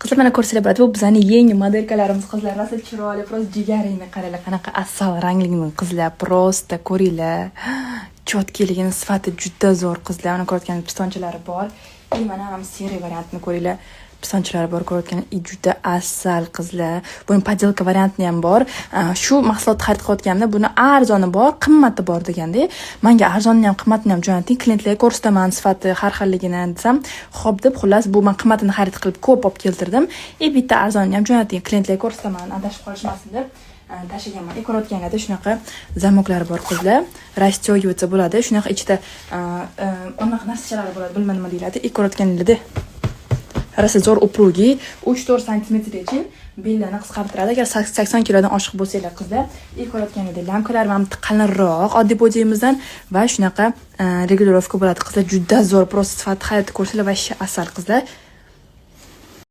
Qizlar mana ko'rsanglar bo'ladi. Bu bizning yangi modelkalarimiz qizlar. Rosa chiroyli, prosta jigaringni qaranglar, qanaqa asal rangligini qizlar, prosta ko'ringlar. Chotkiligini sifati juda zo'r qizlar. Mana ko'rayotganingiz pistonchalari bor. Mana ham seri variantini ko'ringlar. Pistonchalari bor ko'rayotgan juda asal qizlar. Buni podelka variantini ham bor. Shu mahsulotni xarid qilayotganimda buni arzoni bor, qimmati bor deganda, menga arzonini ham qimmatini ham jo'nating, klientlarga ko'rsataman sifati har xilligini desam, xo'p deb xullas bu men qimmatini xarid qilib ko'p olib keltirdim. Bitta arzonini ham jo'nating, klientlarga ko'rsataman, adashib qolishmasin deb tashlaganman. Ko'rayotganlarda shunaqa zamoklari bor qizlar. Расстёгиваться bo'ladi. Shunaqa ichida anaqa narsalar bo'ladi, bilmadim nima deyiladi. Ko'rayotganinglarda Rasa zo'r uprugi 3-4 sm için bellarni qisqartiradi. Agar 80 kilodan oshiq bo'lsanglar qizlar, ko'rayotganingizda lamkalar ham qalinroq, oddiy bo'yimizdan va shunaqa regulirovka bo'ladi qizlar. Juda zo'r, prosta sifati hayot ko'rsanglar va asal qizlar.